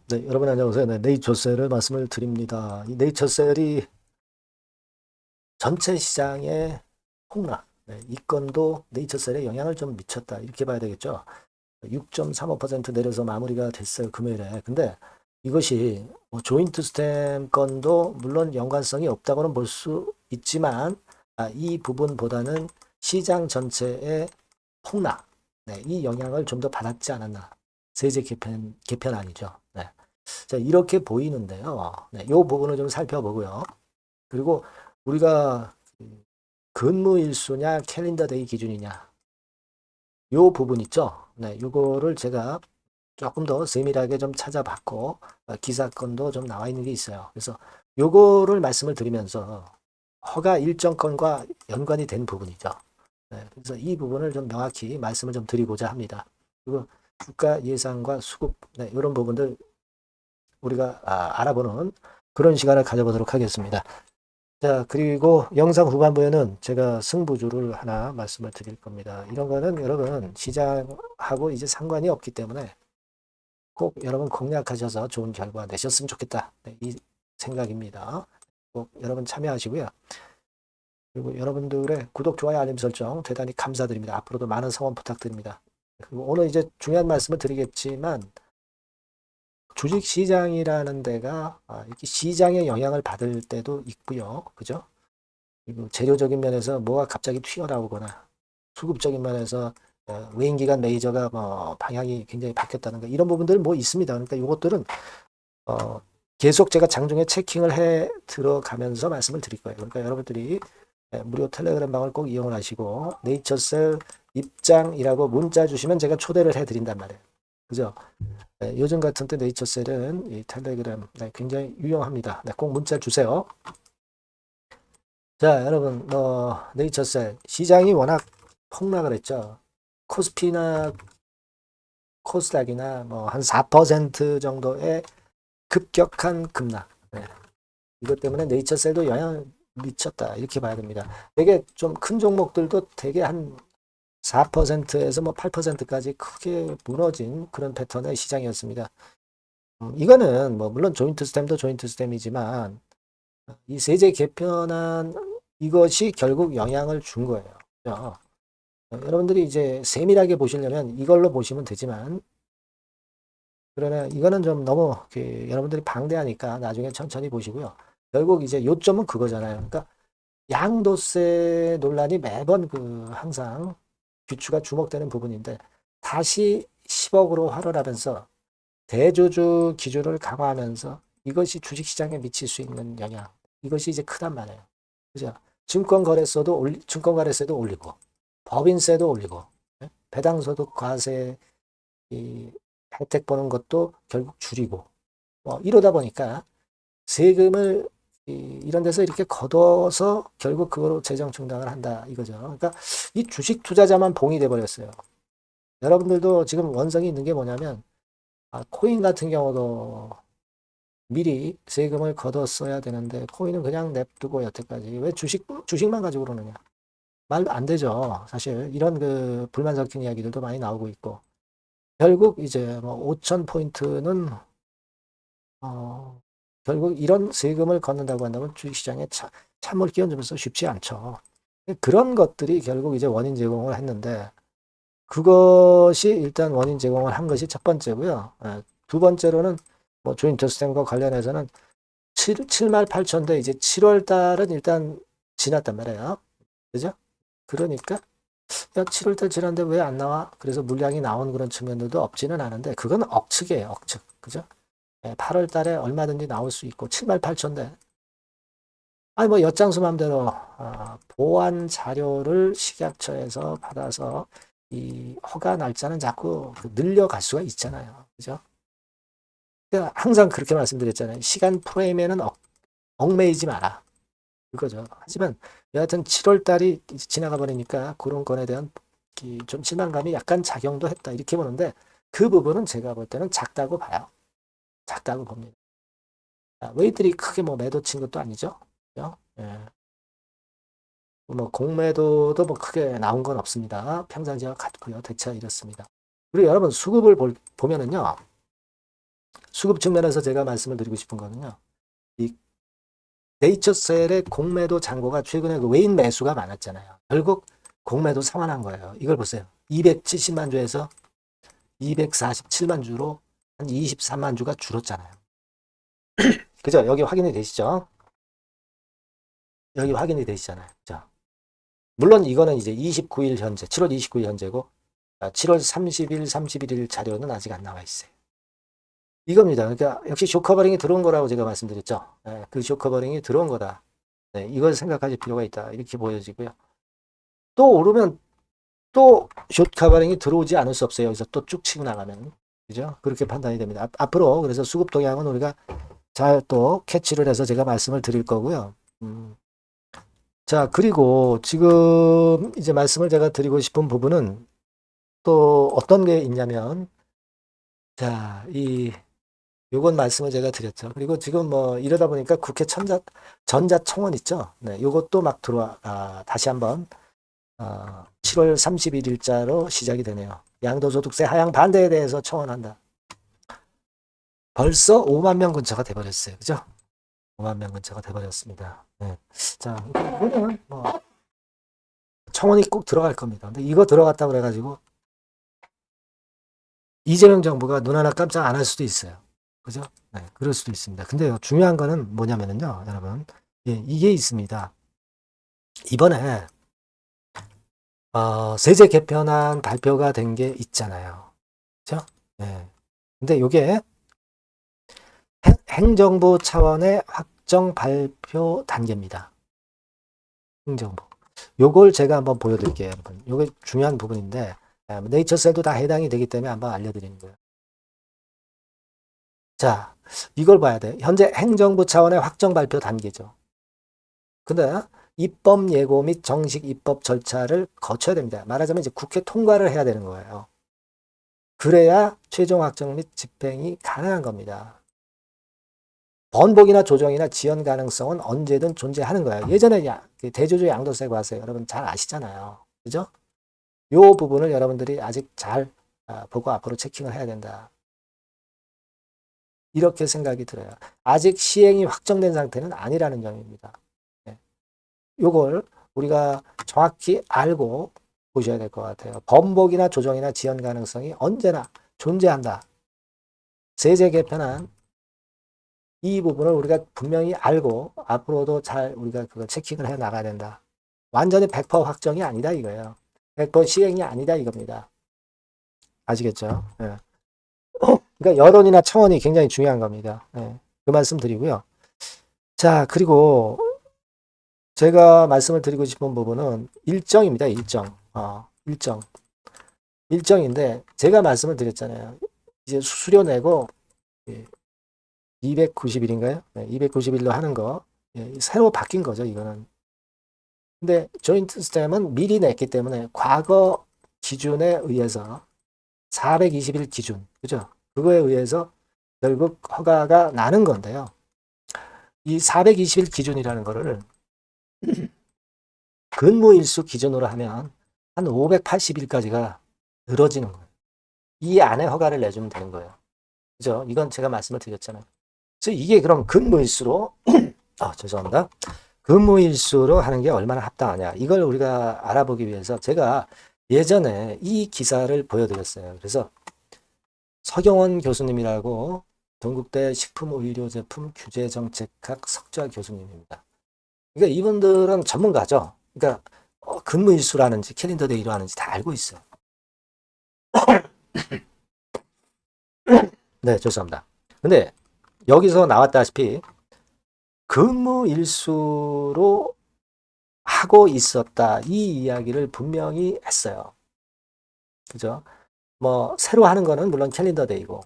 네, 여러분 안녕하세요. 네, 네이처셀을 말씀을 드립니다. 이 네이처셀이 전체 시장의 폭락, 네, 이 건도 네이처셀에 영향을 좀 미쳤다. 이렇게 봐야 되겠죠. 6.35% 내려서 마무리가 됐어요. 금요일에. 근데 이것이 뭐 조인트 스템 건도 물론 연관성이 없다고는 볼 수 있지만 이 부분보다는 시장 전체의 폭락, 네, 이 영향을 좀 더 받았지 않았나. 세제 개편 아니죠. 네. 자, 이렇게 보이는데요. 네, 이 부분을 좀 살펴보고요. 그리고 우리가 근무 일수냐 캘린더 데이 기준이냐 이 부분 있죠. 네, 이거를 제가 조금 더 세밀하게 좀 찾아봤고 기사건도 좀 나와 있는 게 있어요. 그래서 요거를 말씀을 드리면서 허가 일정 건과 연관이 된 부분이죠. 네, 그래서 이 부분을 좀 명확히 말씀을 좀 드리고자 합니다. 그리고 주가 예상과 수급 네, 이런 부분들 우리가 알아보는 그런 시간을 가져보도록 하겠습니다. 자, 그리고 영상 후반부에는 제가 승부주를 하나 말씀을 드릴 겁니다. 이런 거는 여러분 시장하고 이제 상관이 없기 때문에 꼭 여러분 공략하셔서 좋은 결과 내셨으면 좋겠다. 네, 이 생각입니다. 꼭 여러분 참여하시고요. 그리고 여러분들의 구독, 좋아요, 알림 설정 대단히 감사드립니다. 앞으로도 많은 성원 부탁드립니다. 그리고 오늘 이제 중요한 말씀을 드리겠지만 주식시장이라는 데가 이렇게 시장의 영향을 받을 때도 있고요. 그죠? 그리고 재료적인 면에서 뭐가 갑자기 튀어나오거나 수급적인 면에서 외인기관 레이저가 뭐 방향이 굉장히 바뀌었다는 거 이런 부분들 뭐 있습니다. 그러니까 이것들은 어, 계속 제가 장중에 체킹을 해 들어가면서 말씀을 드릴 거예요. 그러니까 여러분들이 무료 텔레그램 방을 꼭 이용을 하시고 네이처셀 입장이라고 문자 주시면 제가 초대를 해 드린단 말이에요. 그죠? 네, 요즘 같은 때 네이처셀은 이 텔레그램 네, 굉장히 유용합니다. 네, 꼭 문자 주세요. 자, 여러분, 네이처셀 시장이 워낙 폭락을 했죠. 코스피나 코스닥이나 뭐 한 4% 정도의 급격한 급락. 네. 이것 때문에 네이처셀도 영향을 미쳤다. 이렇게 봐야 됩니다. 되게 좀 큰 종목들도 되게 한 4%에서 뭐 8%까지 크게 무너진 그런 패턴의 시장이었습니다. 이거는 뭐 물론 조인트 스템도 조인트 스템이지만 이 세제 개편안 이것이 결국 영향을 준 거예요. 그죠? 여러분들이 이제 세밀하게 보시려면 이걸로 보시면 되지만 그러나 이거는 좀 너무 여러분들이 방대하니까 나중에 천천히 보시고요. 결국 이제 요점은 그거잖아요. 그러니까 양도세 논란이 매번 항상 귀추가 주목되는 부분인데 다시 10억으로 활용하면서 대주주 기준을 강화하면서 이것이 주식시장에 미칠 수 있는 영향 이것이 이제 크단 말이에요. 그죠? 증권거래세도 올리고 법인세도 올리고 배당소득 과세 이 혜택 보는 것도 결국 줄이고 이러다 보니까 세금을 이런 데서 이렇게 걷어서 결국 그거로 재정 충당을 한다 이거죠. 그러니까 이 주식 투자자만 봉이 돼 버렸어요. 여러분들도 지금 원성이 있는 게 뭐냐면 코인 같은 경우도 미리 세금을 걷었어야 되는데 코인은 그냥 냅두고 여태까지 왜 주식만 가지고 그러느냐 말도 안 되죠. 사실 이런 불만 섞인 이야기들도 많이 나오고 있고 결국 이제 뭐 5천 포인트는 어, 결국 이런 세금을 걷는다고 한다면 주식시장에 찬물 끼얹으면서 쉽지 않죠. 그런 것들이 결국 이제 원인 제공을 했는데 그것이 일단 원인 제공을 한 것이 첫 번째고요. 두 번째로는 뭐 조인트 스템과 관련해서는 7만 8천 대 이제 7월 달은 일단 지났단 말이에요. 그죠? 그러니까 야 7월 달 지났는데 왜 안 나와? 그래서 물량이 나온 그런 측면들도 없지는 않은데 그건 억측이에요. 억측. 그죠? 8월 달에 얼마든지 나올 수 있고 7만 8천 대. 아니 뭐 엿장수 맘대로 보완 자료를 식약처에서 받아서 이 허가 날짜는 자꾸 늘려갈 수가 있잖아요. 그죠? 그러니까 항상 그렇게 말씀드렸잖아요. 시간 프레임에는 얽매이지 마라. 그거죠. 하지만 여하튼 7월 달이 지나가 버리니까 그런 건에 대한 좀 실망감이 약간 작용도 했다. 이렇게 보는데 그 부분은 제가 볼 때는 작다고 봐요. 작다고 봅니다. 웨이들이 크게 뭐 매도 친 것도 아니죠. 그죠? 예. 뭐 공매도도 뭐 크게 나온 건 없습니다. 평상시와 같고요. 대차 이렇습니다. 그리고 여러분 수급을 보면은요. 수급 측면에서 제가 말씀을 드리고 싶은 거는요. 이 네이처셀의 공매도 잔고가 최근에 그 외인 매수가 많았잖아요. 결국 공매도 상환한 거예요. 이걸 보세요. 270만 주에서 247만 주로 한 23만 주가 줄었잖아요. 그죠? 여기 확인이 되시죠? 여기 확인이 되시잖아요. 자, 물론 이거는 이제 29일 현재, 7월 29일 현재고, 7월 30일, 31일 자료는 아직 안 나와 있어요. 이겁니다. 그러니까 역시 쇼커버링이 들어온 거라고 제가 말씀드렸죠. 네, 그 쇼커버링이 들어온 거다. 네, 이걸 생각하실 필요가 있다. 이렇게 보여지고요. 또 오르면 또 숏커버링이 들어오지 않을 수 없어요. 여기서 또 쭉 치고 나가면. 그죠? 그렇게 판단이 됩니다. 앞으로 그래서 수급 동향은 우리가 잘 또 캐치를 해서 제가 말씀을 드릴 거고요. 자, 그리고 지금 이제 말씀을 제가 드리고 싶은 부분은 또 어떤 게 있냐면, 자, 요건 말씀을 제가 드렸죠. 그리고 지금 뭐 이러다 보니까 국회 전자청원 있죠. 네, 요것도 막 다시 한번 7월 31일자로 시작이 되네요. 양도소득세 하향 반대에 대해서 청원한다. 벌써 5만 명 근처가 돼버렸어요. 그죠? 5만 명 근처가 돼버렸습니다. 네. 자, 이거는 뭐 청원이 꼭 들어갈 겁니다. 근데 이거 들어갔다고 그래가지고 이재명 정부가 눈 하나 깜짝 안 할 수도 있어요. 그죠? 네, 그럴 수도 있습니다. 근데 중요한 거는 뭐냐면요, 여러분. 예, 이게 있습니다. 이번에 세제 개편안 발표가 된 게 있잖아요. 그죠? 네. 근데 이게 행정부 차원의 확정 발표 단계입니다. 행정부. 요걸 제가 한번 보여드릴게요, 여러분. 요게 중요한 부분인데, 네이처셀도 다 해당이 되기 때문에 한번 알려드리는 거예요. 자, 이걸 봐야 돼. 현재 행정부 차원의 확정 발표 단계죠. 근데 입법 예고 및 정식 입법 절차를 거쳐야 됩니다. 말하자면 이제 국회 통과를 해야 되는 거예요. 그래야 최종 확정 및 집행이 가능한 겁니다. 번복이나 조정이나 지연 가능성은 언제든 존재하는 거예요. 예전에 대조조 양도세 과세 여러분 잘 아시잖아요. 그죠? 요 부분을 여러분들이 아직 잘 보고 앞으로 체킹을 해야 된다. 이렇게 생각이 들어요. 아직 시행이 확정된 상태는 아니라는 점입니다. 네. 요걸 우리가 정확히 알고 보셔야 될 것 같아요. 번복이나 조정이나 지연 가능성이 언제나 존재한다. 세제 개편안 이 부분을 우리가 분명히 알고 앞으로도 잘 우리가 그걸 체킹을 해 나가야 된다. 완전히 100% 확정이 아니다 이거예요. 100% 시행이 아니다 이겁니다. 아시겠죠? 네. 그러니까 여론이나 청원이 굉장히 중요한 겁니다. 네. 그 말씀 드리고요. 자, 그리고 제가 말씀을 드리고 싶은 부분은 일정입니다. 일정. 일정. 일정인데 제가 말씀을 드렸잖아요. 이제 수수료 내고 290일인가요? 네, 290일로 하는 거. 새로 바뀐 거죠, 이거는. 근데 조인트 스탬은 미리 냈기 때문에 과거 기준에 의해서 420일 기준, 그죠? 그거에 의해서 결국 허가가 나는 건데요. 이 420일 기준이라는 거를 근무일수 기준으로 하면 한 580일까지가 늘어지는 거예요. 이 안에 허가를 내주면 되는 거예요. 그죠? 이건 제가 말씀을 드렸잖아요. 그래서 이게 그럼 근무일수로, 죄송합니다. 근무일수로 하는 게 얼마나 합당하냐. 이걸 우리가 알아보기 위해서 제가 예전에 이 기사를 보여드렸어요. 그래서 서경원 교수님이라고 동국대 식품의료제품 규제정책학 석좌 교수님입니다. 그러니까 이분들은 전문가죠. 그러니까 근무일수라는지 캘린더 데이로 하는지 다 알고 있어요. 네, 죄송합니다. 근데 여기서 나왔다시피 근무일수로 하고 있었다. 이 이야기를 분명히 했어요. 그죠? 뭐 새로 하는 거는 물론 캘린더 데이고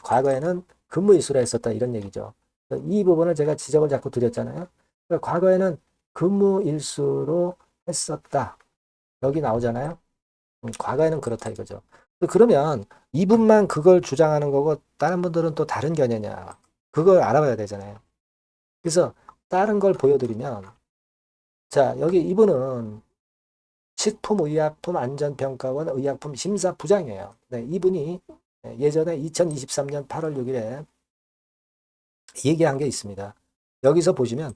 과거에는 근무일수로 했었다 이런 얘기죠. 이 부분을 제가 지적을 자꾸 드렸잖아요. 그러니까 과거에는 근무일수로 했었다. 여기 나오잖아요. 과거에는 그렇다 이거죠. 그러면 이분만 그걸 주장하는 거고 다른 분들은 또 다른 견해냐. 그걸 알아봐야 되잖아요. 그래서 다른 걸 보여드리면 자 여기 이분은 식품의약품안전평가원 의약품 심사부장이에요. 네, 이분이 예전에 2023년 8월 6일에 얘기한 게 있습니다. 여기서 보시면,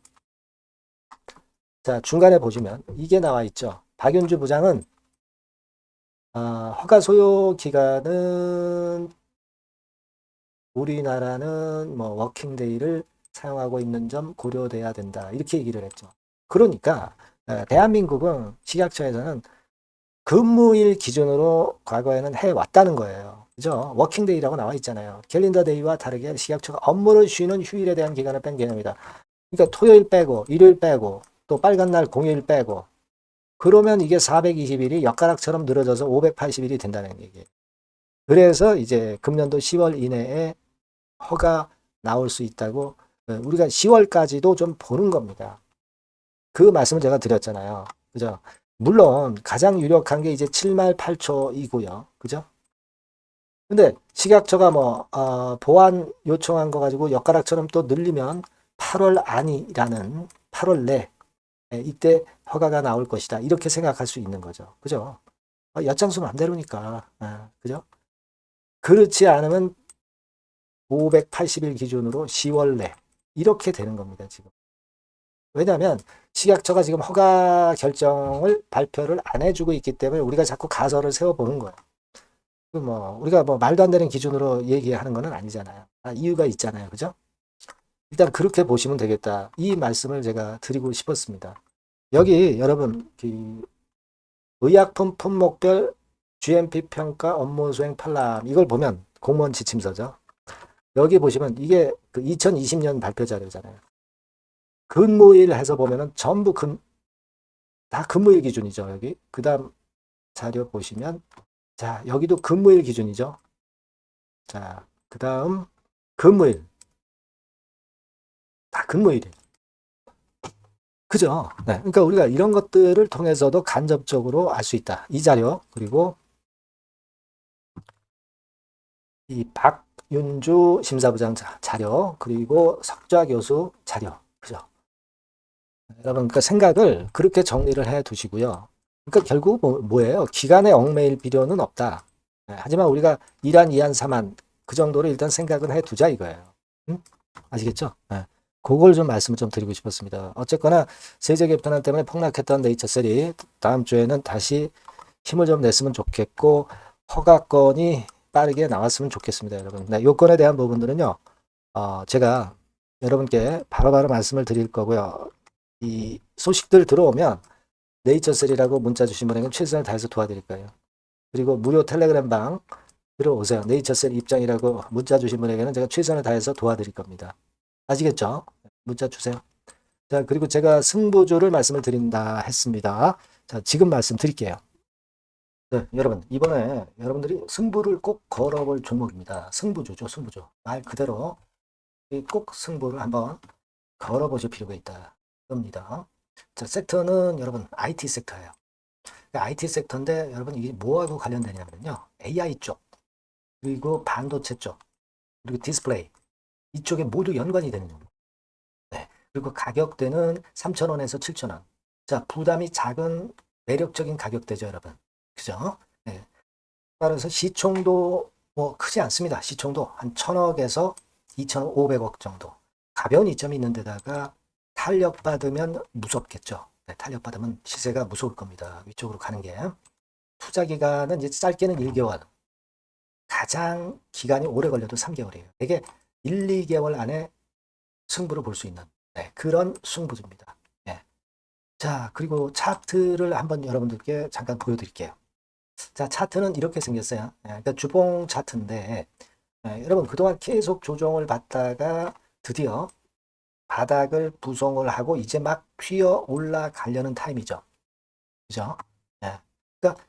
자, 중간에 보시면 이게 나와 있죠. 박윤주 부장은 허가 소요 기간은 우리나라는 뭐 워킹데이를 사용하고 있는 점 고려돼야 된다. 이렇게 얘기를 했죠. 그러니까 대한민국은 식약처에서는 근무일 기준으로 과거에는 해왔다는 거예요. 그죠? 워킹데이라고 나와 있잖아요. 캘린더 데이와 다르게 식약처가 업무를 쉬는 휴일에 대한 기간을 뺀 개념이다. 그러니까 토요일 빼고 일요일 빼고 또 빨간 날 공휴일 빼고 그러면 이게 420일이 엿가락처럼 늘어져서 580일이 된다는 얘기예요. 그래서 이제 금년도 10월 이내에 허가 나올 수 있다고 우리가 10월까지도 좀 보는 겁니다. 그 말씀을 제가 드렸잖아요. 그죠? 물론 가장 유력한 게 이제 7말 8초이고요. 그죠? 근데 식약처가 뭐 보완 요청한 거 가지고 엿가락처럼 또 늘리면 8월 안이라는 8월 내 이때 허가가 나올 것이다. 이렇게 생각할 수 있는 거죠. 그죠? 엿장수 맘대로니까. 그죠? 그렇지 않으면 580일 기준으로 10월 내 이렇게 되는 겁니다. 지금. 왜냐하면 식약처가 지금 허가 결정을 발표를 안 해주고 있기 때문에 우리가 자꾸 가설을 세워보는 거예요. 뭐 우리가 뭐 말도 안 되는 기준으로 얘기하는 건 아니잖아요. 이유가 있잖아요. 그죠? 일단 그렇게 보시면 되겠다. 이 말씀을 제가 드리고 싶었습니다. 여기 여러분 그 의약품 품목별 GMP 평가 업무 수행 판람 이걸 보면 공무원 지침서죠. 여기 보시면 이게 그 2020년 발표 자료잖아요. 근무일 해서 보면은 전부 다 근무일 기준이죠. 여기 그 다음 자료 보시면 자 여기도 근무일 기준이죠. 자 그 다음 근무일 다 근무일이에요. 그죠? 네. 그러니까 우리가 이런 것들을 통해서도 간접적으로 알 수 있다. 이 자료 그리고 이 박윤주 심사부장 자료 그리고 석좌 교수 자료 그죠? 여러분 그 생각을 그렇게 정리를 해 두시고요. 그러니까 결국 뭐예요? 기간에 얽매일 필요는 없다. 하지만 우리가 2한, 2한, 3한 그 정도로 일단 생각은 해 두자 이거예요. 응? 아시겠죠? 그걸 좀 말씀을 좀 드리고 싶었습니다. 어쨌거나 세제 개편안 때문에 폭락했던 네이처셀이 다음 주에는 다시 힘을 좀 냈으면 좋겠고 허가건이 빠르게 나왔으면 좋겠습니다, 여러분. 네, 요건에 대한 부분들은요, 제가 여러분께 바로바로 말씀을 드릴 거고요. 이 소식들 들어오면 네이처셀이라고 문자 주신 분에게는 최선을 다해서 도와드릴 거예요. 그리고 무료 텔레그램 방 들어오세요. 네이처셀 입장이라고 문자 주신 분에게는 제가 최선을 다해서 도와드릴 겁니다. 아시겠죠? 문자 주세요. 자, 그리고 제가 승부조를 말씀을 드린다 했습니다. 자, 지금 말씀드릴게요. 네, 여러분, 이번에 여러분들이 승부를 꼭 걸어볼 종목입니다. 승부조죠, 승부조. 말 그대로 꼭 승부를 한번 걸어보실 필요가 있다. 겁니다. 자, 섹터는 여러분 IT 섹터예요. IT 섹터인데 여러분 이게 뭐하고 관련되냐면요. AI 쪽, 그리고 반도체 쪽, 그리고 디스플레이 이쪽에 모두 연관이 되는 겁니다. 네. 그리고 가격대는 3,000원에서 7,000원. 자, 부담이 작은 매력적인 가격대죠, 여러분. 그죠? 네. 따라서 시총도 뭐 크지 않습니다. 시총도 한 1,000억에서 2,500억 정도. 가벼운 이점이 있는 데다가 탄력받으면 무섭겠죠. 네, 탄력받으면 시세가 무서울 겁니다. 위쪽으로 가는 게. 투자 기간은 이제 짧게는 1개월. 가장 기간이 오래 걸려도 3개월이에요. 되게 1, 2개월 안에 승부를 볼 수 있는 그런 승부입니다. 네. 자, 그리고 차트를 한번 여러분들께 잠깐 보여드릴게요. 자, 차트는 이렇게 생겼어요. 그러니까 주봉 차트인데 여러분 그동안 계속 조정을 받다가 드디어 바닥을 부성을 하고 이제 막 튀어 올라가려는 타임이죠. 그죠? 그러니까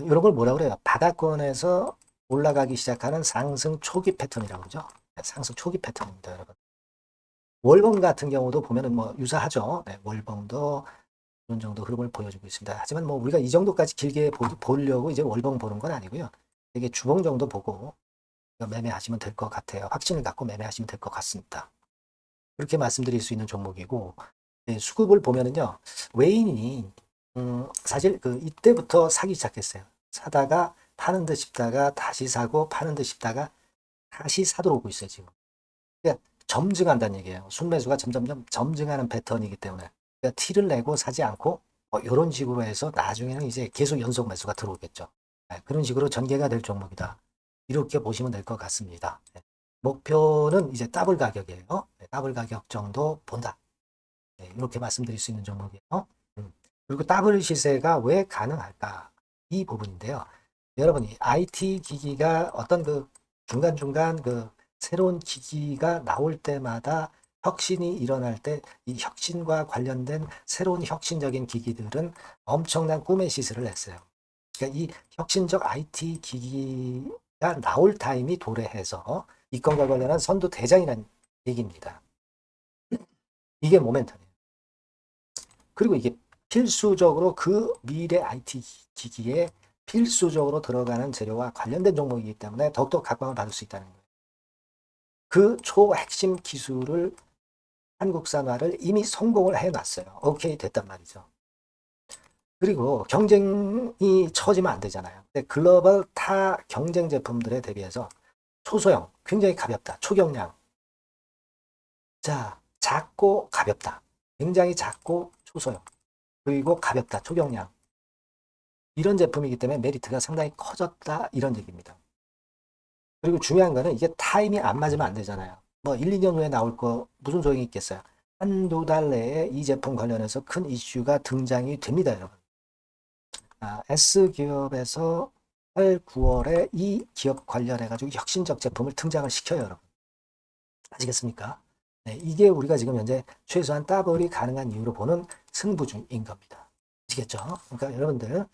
이런 걸 뭐라 그래요? 바닥권에서 올라가기 시작하는 상승 초기 패턴이라고 그러죠. 상승 초기 패턴입니다, 여러분. 월봉 같은 경우도 보면은 뭐 유사하죠. 월봉도 이런 정도 흐름을 보여주고 있습니다. 하지만 뭐 우리가 이 정도까지 길게 보려고 이제 월봉 보는 건 아니고요. 되게 주봉 정도 보고 매매하시면 될 것 같아요. 확신을 갖고 매매하시면 될 것 같습니다. 그렇게 말씀드릴 수 있는 종목이고 수급을 보면은요. 외인이 사실 그 이때부터 사기 시작했어요. 사다가 파는 듯 싶다가 다시 사고 파는 듯 싶다가 다시 사도록 오고 있어요, 지금. 그러니까 점증한다는 얘기예요. 순매수가 점점점 점증하는 패턴이기 때문에. 그러니까 티를 내고 사지 않고 이런 식으로 해서 나중에는 이제 계속 연속 매수가 들어오겠죠. 네, 그런 식으로 전개가 될 종목이다. 이렇게 보시면 될 것 같습니다. 네, 목표는 이제 더블 가격이에요. 네, 더블 가격 정도 본다. 네, 이렇게 말씀드릴 수 있는 종목이에요. 그리고 더블 시세가 왜 가능할까? 이 부분인데요. 여러분이 IT 기기가 어떤 그 중간중간 그 새로운 기기가 나올 때마다 혁신이 일어날 때 이 혁신과 관련된 새로운 혁신적인 기기들은 엄청난 꿈의 시세를 냈어요. 그러니까 이 혁신적 IT 기기가 나올 타임이 도래해서 이 건과 관련한 선두 대장이라는 얘기입니다. 이게 모멘텀이에요. 그리고 이게 필수적으로 그 미래 IT 기기에 필수적으로 들어가는 재료와 관련된 종목이기 때문에 더욱더 각광을 받을 수 있다는 거예요. 그 초핵심 기술을 한국산화를 이미 성공을 해놨어요. 오케이 됐단 말이죠. 그리고 경쟁이 처지면 안 되잖아요. 근데 글로벌 타 경쟁 제품들에 대비해서 초소형, 굉장히 가볍다. 초경량. 자, 작고 가볍다. 굉장히 작고 초소형. 그리고 가볍다. 초경량. 이런 제품이기 때문에 메리트가 상당히 커졌다. 이런 얘기입니다. 그리고 중요한 거는 이게 타임이 안 맞으면 안 되잖아요. 뭐 1, 2년 후에 나올 거 무슨 소용이 있겠어요. 한두 달 내에 이 제품 관련해서 큰 이슈가 등장이 됩니다, 여러분. S기업에서 8, 9월에 이 기업 관련해가지고 혁신적 제품을 등장을 시켜요, 여러분. 아시겠습니까? 네, 이게 우리가 지금 현재 최소한 더블이 가능한 이유로 보는 승부주인 겁니다. 아시겠죠? 그러니까 여러분들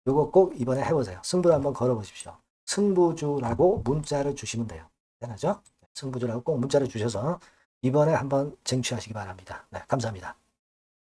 요거 꼭 이번에 해보세요. 승부를 한번 걸어보십시오. 승부주라고 문자를 주시면 돼요. 되나죠? 승부주라고 꼭 문자를 주셔서 이번에 한번 쟁취하시기 바랍니다. 네, 감사합니다.